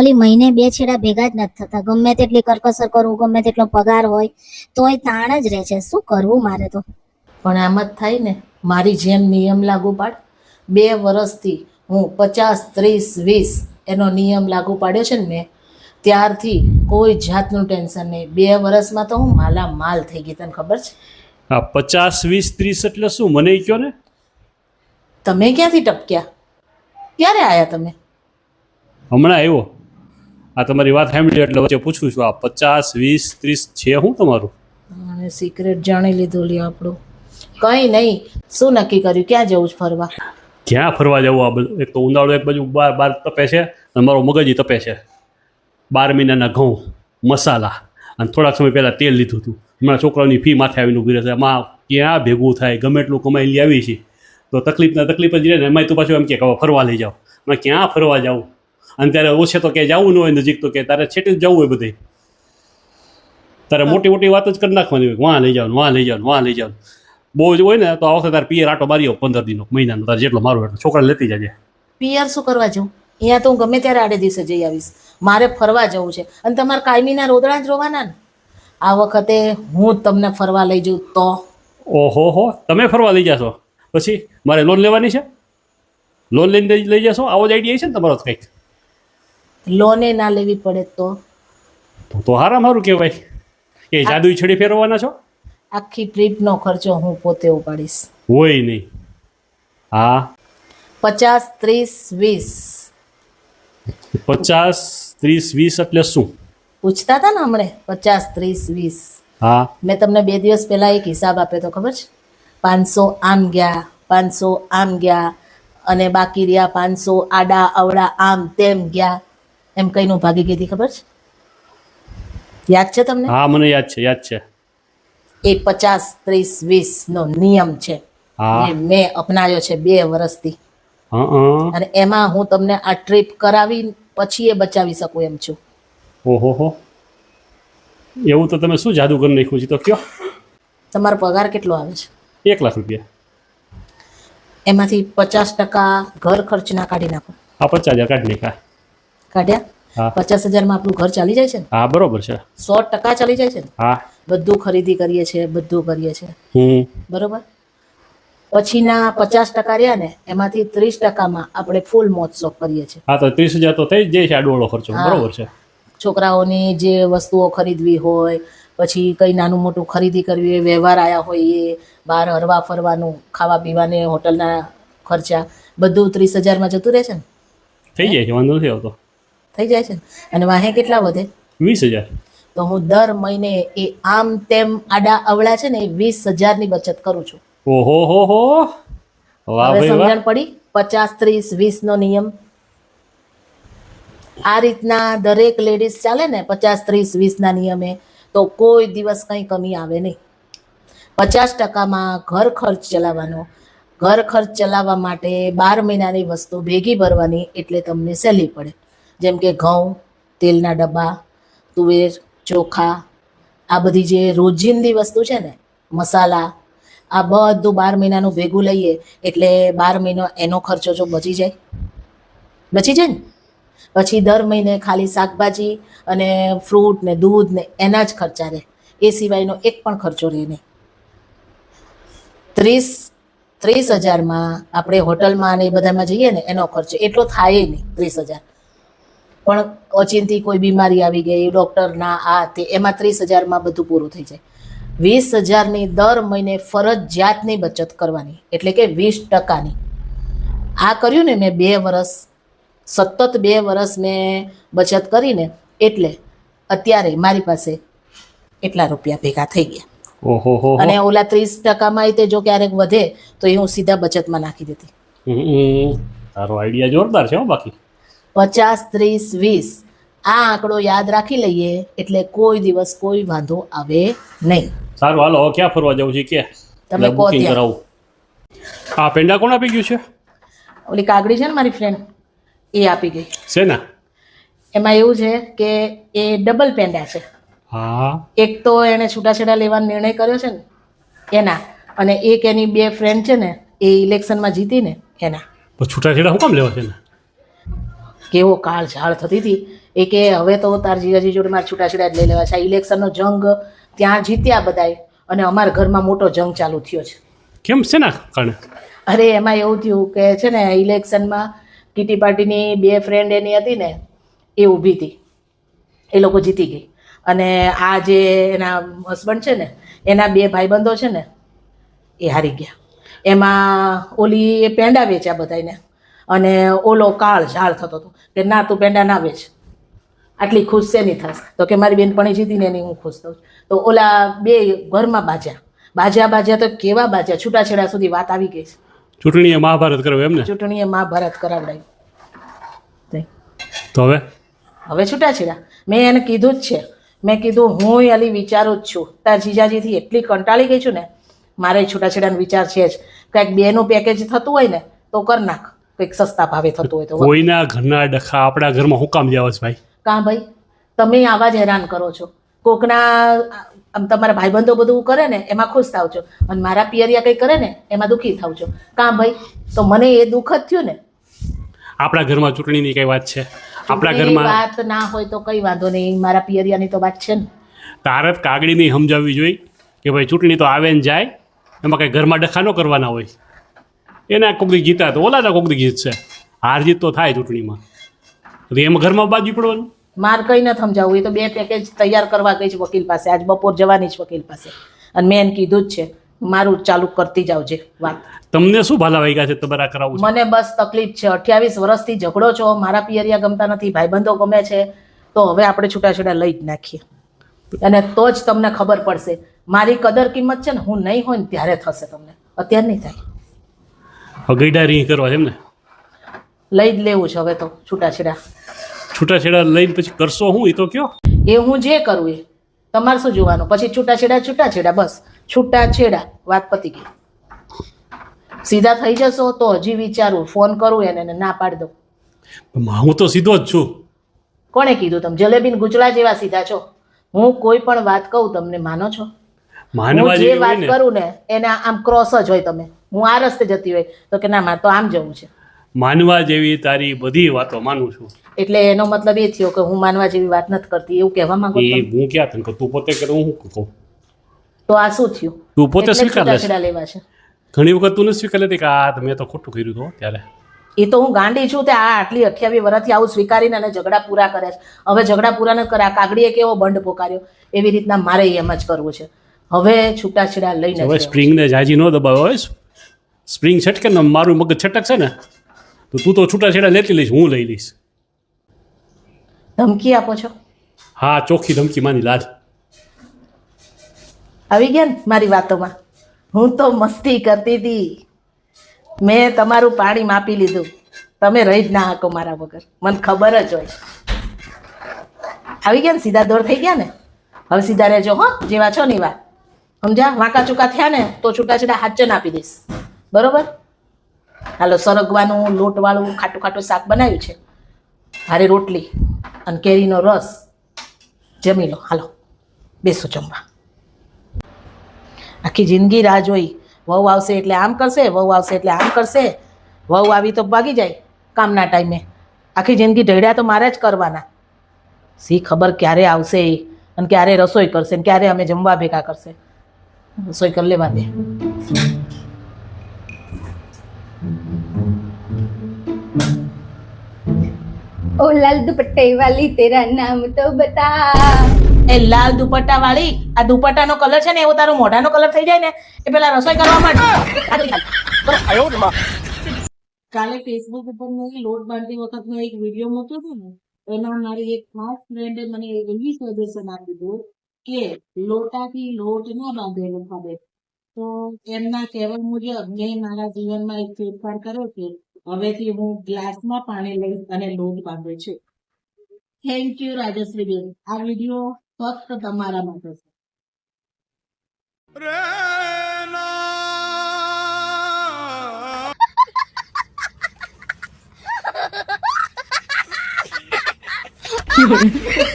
ખાલી મહિને બે છેડા ભેગા જ નથી થતા. ગમે તેટલી કરકસર કરું, ગમે તેટલો પગાર હોય તોય તાણ જ રહે છે. શું કરવું મારે તો? પણ આમ જ થાય ને. મારી જેમ નિયમ લાગુ પાડ. 2 વર્ષથી હું 50, 30, 20 એનો નિયમ લાગુ પાડ્યો છે ને મેં, ત્યારથી કોઈ જાતનું ટેન્શન નહીં. 2 વર્ષમાં તો હું માલામાલ થઈ ગઈ. તને ખબર છે? આ 50, 20, 30 એટલે શું? મને કયો ને. તમે ક્યાંથી ટપક્યા? ક્યારે આવ્યા તમે? હમણાં આવ્યો. આ તમારી વાત સાંભળી એટલે વચ્ચે પૂછું છું. આ 50, 20, 30 છે શું તમારું? અને સિક્રેટ જાણી લીધું લ્યો આપણું. કંઈ નહીં. શું નક્કી કર્યું? ક્યાં જવું છે ફરવા? ક્યાં ફરવા જવું? આ બધું એક તો ઉનાળો એક બાજુ બાર તપે છે અને મારો મગજ તપે છે. 12 મહિનાના ઘઉં, મસાલા અને થોડાક સમય પહેલાં તેલ લીધું હતું. હમણાં છોકરાઓની ફી માથે આવીને ઊભી રહેશે. એમાં ક્યાં ભેગું થાય? ગમે એટલું કમાઈ લઈ આવી છે તો તકલીફ જ રહે ને. એમાંય તું પાછું એમ કે ફરવા લઈ જાઓ. મેં ક્યાં ફરવા જાઉં? અને ત્યારે ઓછે તો ક્યાંય જવું ન હોય નજીક, તો કે તારે છેટે જ જવું હોય બધે. તારે મોટી મોટી વાત જ કરી નાખવાની હોય. વાં લઈ જાઓ, વાં લઈ જાઓ, વાં લઈ જાઓ. બહુ જ હોય ને તો આ વખતે તારે પિયર આટો મારી આવો 15 દિનનો, મહિનાનો, તારે જેટલો મારો એટલો. છોકરાને લેતી જાજે. પિયર શું કરવા જવું? અહીંયા તો હું ગમે ત્યારે આડે દિવસે જઈ આવીશ. મારે ફરવા જવું છે અને તમારે કાયમીના રોદડા જ રોવાના ને. આ વખતે હું જ તમને ફરવા લઈ જઉં તો. ઓહો હો, તમે ફરવા લઈ જશો? પછી મારે લોન લેવાની છે? લોન લઈને લઈ જશો? આવો જ આઈડિયા છે ને તમારો કંઈક? લોને ના લેવી પડે તો? તો હારું કહેવાય. એ જાદુઈ છડી ફેરવવાના છો? આખી ટ્રીપનો ખર્ચો હું પોતે ઉપાડીશ. હોય નહીં. હા, 50, 30, 20. 50, 30, 20 એટલે શું? પૂછતા હતા ને હમણે 50, 30, 20. હા, મેં તમને 2 દિવસ પહેલાં એક હિસાબ આપ્યો તો ખબર છે? 500 આમ ગયા, 500 આમ ગયા અને બાકી રહ્યા 500 આડા અવડા આમ તેમ ગયા. એમ કઈને હું ભાગી ગઈ હતી, ખબર છે? યાદ છે તમને? હા, મને યાદ છે. એ 50, 30, 20 નો નિયમ છે. હા. એ મેં અપનાવ્યો છે 2 વર્ષથી. હા. અને એમાં હું તમને આ ટ્રીપ કરાવી પછી એ બચાવી શકું એમ છું. ઓહો હો, એવું તો તમે શું જાદુ કરી નાખ્યું છે તો કયો? તમારો પગાર કેટલો આવે છે? 1 લાખ રૂપિયા. એમાંથી 50% ઘર ખર્ચના કાઢી નાખો. આ 50,000 કાઢી નાખ્યા. કાઢ્યા? હા. 50,000માં આપણું ઘર ચાલી જાય છે ને? હા, બરોબર છે. 100% ચાલી જાય છે ને? હા. બધું ખરીદી કરીએ છીએ, બધું કરીએ છીએ, બરોબર. પછીના 50% રહ્યા ને એમાંથી 30%માં આપણે ફૂલ મોજ શોખ કરીએ છીએ. હા, તો 30,000 તો થઈ જ જાય છે આડોળો ખર્ચો. હા. બરોબર છે. છોકરાઓની જે વસ્તુઓ ખરીદવી હોય, પછી કંઈ નાનું મોટું ખરીદી કરવી હોય, વ્યવહાર આવ્યા હોય, એ બહાર હરવા ફરવાનું, ખાવા પીવાને હોટલના ખર્ચા, બધું 30,000માં જતું રહે છે ને? થઈ જાય છે, વાંધો નથી આવતો. થઈ જાય છે ને? અને વાહે કેટલા વધે? 20,000. તો હું દર મહિને એ આમ તેમ આડા અવળા છે ને એ 20,000ની બચત કરું છું. ઓહો હો હો, વાહ હવે ભાઈ વાહ. સમજણ પડી? 50, 30, 20 નો નિયમ. આ રીતના દરેક લેડીઝ ચાલે ને 50, 30, 20ના નિયમે, તો કોઈ દિવસ કંઈ કમી આવે નહીં. 50%માં ઘર ખર્ચ ચલાવવાનો. ઘર ખર્ચ ચલાવવા માટે 12 મહિનાની વસ્તુ ભેગી ભરવાની, એટલે તમને સહેલી પડે. જેમ કે ઘઉં, તેલના ડબ્બા, તુવેર, ચોખા, આ બધી જે રોજિંદી વસ્તુ છે ને, મસાલા, આ બધું 12 મહિનાનું ભેગું લઈએ એટલે 12 મહિનો એનો ખર્ચો જો બચી જાય ને. પછી દર મહિને ખાલી શાકભાજી અને ફ્રૂટ ને દૂધ ને એના જ ખર્ચા રહે. એ સિવાયનો એક પણ ખર્ચો રહે નહીં. 30,000માં આપણે હોટલમાં ને એ બધામાં જઈએ ને એનો ખર્ચો એટલો થાય નહીં. 30,000 પણ ઓચિંતી કોઈ બીમારી આવી ગઈ, ડૉક્ટરના આ તે, એમાં 30,000માં બધું પૂરું થઈ જાય. 20,000ની દર મહિને ફરજિયાતની બચત કરવાની, એટલે કે 20%ની. આ કર્યું ને મેં 2 વર્ષ, સતત 2 વર્ષ મેં બચત કરીને, એટલે અત્યારે મારી પાસે એટલા રૂપિયા ભેગા થઈ ગયા. ઓહો હો. અને ઓલા 30%માં તે જો ક્યારેક વધે તો એ હું સીધા બચતમાં નાખી દેતી. તારો આઈડિયા જોરદાર છે હો. બાકી 50, 30, 20 આ આંકડો યાદ રાખી લઈએ એટલે કોઈ દિવસ કોઈ વાંધો આવે નહીં. સારું, હાલો હવે ક્યાં ફરવા જવું છે કે તમે કહો બુકિંગ ત્યાં. કરાવું. આ પેંડા કોણ આપી ગયું છે? ઓલી કાગડી છે ને મારી ફ્રેન્ડ, એ આપી ગઈ. શેના? એમાં એવું છે કે એ ડબલ પેંડા છે. હા. એક તો એણે છૂટાછેડા લેવાનો નિર્ણય કર્યો છે ને એના, અને એક એની 2 ફ્રેન્ડ છે ને એ ઇલેક્શનમાં જીતીને એના. તો છૂટાછેડા શું કામ લેવા છે ને? કેવો કાળ ઝાળ થતી હતી. એ કે હવે તો તાર જીજાજી જોડે મારે છૂટાછેડા જ લઈ લેવા છે. આ ઇલેક્શનનો જંગ ત્યાં જીત્યા બધાય અને અમારા ઘરમાં મોટો જંગ ચાલુ થયો છે. કેમ છે ને કારણે? અરે એમાં એવું થયું કે છે ને ઇલેક્શનમાં કીટી પાર્ટીની 2 ફ્રેન્ડ એની હતી ને એ ઊભી હતી. એ લોકો જીતી ગઈ અને આ જે એના હસબન્ડ છે ને એના 2 ભાઈબંધો છે ને એ હારી ગયા. એમાં ઓલી એ પેંડા વેચ્યા બધાને અને ઓલો કાળ ઝાળ થતો હતો કે ના તું પેંડા ના વેચ, આટલી ખુશ છે નહીં થશે. તો કે મારી બેનપણી જીતીને એની હું ખુશ થઉં છું. તો ઓલા 2 ઘરમાં બાજ્યા તો કેવા બાજ્યા, છૂટાછેડા સુધી વાત આવી ગઈ છે. ચૂંટણીએ મહાભારત કરાવ્યું એમ ને? ચૂંટણીએ મહાભારત કરાવડાયું. તો હવે છૂટાછેડા મેં એને કીધું જ છે. મેં કીધું હું અલી વિચારું જ છું, તાર જીજાજીથી એટલી કંટાળી ગઈ છું ને, મારે છૂટાછેડાનો વિચાર છે જ. કંઈક 2નું પેકેજ થતું હોય ને તો કર નાખ, કંઈક સસ્તા ભાવે થતું હોય તો. કોઈના ઘરના ડખા આપણા ઘરમાં હું કામ જાવ ભાઈ? કાં ભાઈ તમે આવા જ હેરાન કરો છો. કોકના આમ તમારા ભાઈબંધો બધું કરે ને એમાં ખુશ થાવ છો અને મારા પિયરિયા કંઈ કરે ને એમાં દુઃખી થાવ છો. કાં ભાઈ? તો મને એ દુઃખ જ થયું ને. આપણા ઘરમાં ચૂંટણીની કઈ વાત છે? આપણા ચૂંટણીની ઘરમાં વાત ના હોય તો કઈ વાંધો નહીં, મારા પિયરિયાની તો વાત છે ને. તારત કાગડીની સમજાવવી જોઈએ કે ભાઈ ચૂંટણી તો આવે ને જાય, એમાં કઈ ઘરમાં ડખા ન કરવાના હોય. એના કોક દી જીતા તો ઓલાના કોક દી જીતશે. હાર જીત તો થાય ચૂંટણીમાં, તો એમાં ઘરમાં બાજુ પડવાનું. માર કઈ ન સમજાવવું. એ તો 2 પેકેજ તૈયાર કરવા ગઈ છે વકીલ પાસે. આજ બપોર જવાની છે વકીલ પાસે અને મેં એને કીધું જ છે મારું ચાલુ કરતી જાવજે વાત. તમને શું ભાલા વાગ્યા છે તમારા કરાવું છે? મને બસ તકલીફ છે. 28 વર્ષથી ઝઘડો છો, મારા પિયરિયા ગમતા નથી, ભાઈબંધો ગમે છે, તો હવે આપણે છૂટાછેડા લઈ જ નાખીએ અને તો જ તમને ખબર પડશે મારી કદર કિંમત છે ને. હું નહીં હોય ને ત્યારે થશે તમને, અત્યારે નહીં થાય. ગઈડા રીહ કરવા છે એમ ને? લઈ જ લેવું છે હવે તો છૂટાછેડા. છૂટાછેડા લઈને પછી કરશો હું એ તો કયો? એ હું જે કરું એ તમારે શું જોવાનું. પછી છૂટાછેડા બસ છૂટાછેડા, વાત પતી ગઈ. સીધા થઈ જશો તો હજી વિચારું, ફોન કરું એને ના પાડી દઉં. હું તો સીધો જ છું. કોણે કીધું? તમે જલેબી ગુચલા જેવા સીધા છો. હું કોઈ પણ વાત કહું તમને માનો છો? માનવા હું જે જેવી વાત હોય ને. કરું ને એને આમ ક્રોસ જ હોય. તમે હું આ રસ્તે જતી હોય તો કે ના મારે તો આમ જવું છે, માનવા જેવી તારી બધી વાતો માનું છું. એટલે એનો મતલબ એ થયો કે હું માનવા જેવી વાત નથી કરતી, એવું કહેવા માંગો એ છો? હું ક્યાં તને કહું? તું પોતે કરે હું કહું? તો આ શું થયું? તું પોતે એટલે સ્વીકાર લે છે. છૂટાછેડા લેવા છે. ઘણી વખત તું નથી સ્વીકાર લેતી કે આ મેં તો ખોટું કર્યું હતું ત્યારે. એ તો હું ગાંડી છું તે આ આટલી 28 વર્ષથી આવું સ્વીકારીને અને ઝઘડા પૂરા કરે છે. હવે ઝઘડા પૂરા ન કરે. આ કાગડીએ કેવો બંધ પોકાર્યો એવી રીતના મારે એમ જ કરવું છે. હવે છૂટાછેડા લઈને હવે સ્પ્રિંગને જાજી ન દબાવે હોય. સ્પ્રિંગ છટકે ને મારું મગજ છટકશે ને તો તું તો છૂટાછેડા લેતી લઈશ, હું લઈ લઈશ. ધમકી આપો છો? હા, ચોખ્ખી ધમકી માની લાલ. આવી ગયા ને મારી વાતોમાં. હું તો મસ્તી કરતી હતી. મેં તમારું પાણી માપી લીધું. તમે રહી જ ના શકો મારા વગર, મને ખબર જ હોય. આવી ગયા ને, સીધા દોર થઈ ગયા ને. હવે સીધા રહેજો હો, જેવા છો ને એવા. સમજ્યા? વાંકા ચૂકા થયા ને તો છૂટાછેડા હાચન આપી દઈશ, બરોબર? હાલો, સરગવાનું લોટવાળું ખાટું ખાટું શાક બનાવ્યું છે, હારે રોટલી અને કેરીનો રસ. જમી લો. હાલો બેસો જમવા. આખી જિંદગી રાહ જોઈ, વહુ આવશે એટલે આમ કરશે, વહુ આવશે એટલે આમ કરશે. વહુ આવી તો ભાગી જાય કામના ટાઈમે. આખી જિંદગી ઢળ્યા તો મારે જ કરવાના. સી ખબર ક્યારે આવશે એ અને ક્યારે રસોઈ કરશે ને ક્યારે અમે જમવા ભેગા કરશે. રસોઈ કરી લેવા દે. ओ लाल दुपट्टे वाली तेरा नाम तो बता. એ લાલ દુપટ્ટા વાળી, આ દુપટ્ટાનો કલર છે ને એવો તારો મોઢાનો કલર થઈ જાય ને એ પેલા રસોઈ કરવા માટે. કાલે ફેસબુક ઉપર મેં લોટ બાંધતી વખતનો એક વિડીયો મૂક્યો હતો ને, એમાં મારી એક ખાસ ફ્રેન્ડે મને એવી સજેશન આપી દીધું કે લોટાથી લોટ ના બાંધેલો ખબર. તો એમના કહેવા મુજબ મેં મારા જીવનમાં એક ફેરફાર કર્યો છે. હવેથી હું ગ્લાસમાં પાણી લઈ અને લોટ બાંધું છું. થેન્ક યુ રાજશ્રીબેન. આ વિડીયો ફક્ત તમારા માટે છે. Cute.